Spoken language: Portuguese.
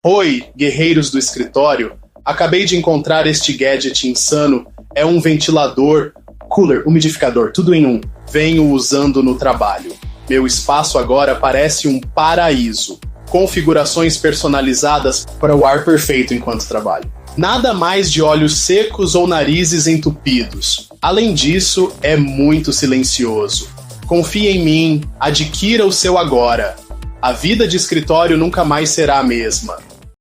Oi, guerreiros do escritório. Acabei de encontrar este gadget insano. É um ventilador, cooler, umidificador, tudo em um. Venho usando no trabalho. Meu espaço agora parece um paraíso. Configurações personalizadas para o ar perfeito enquanto trabalho. Nada mais de olhos secos ou narizes entupidos. Além disso, é muito silencioso. Confie em mim, adquira o seu agora. A vida de escritório nunca mais será a mesma.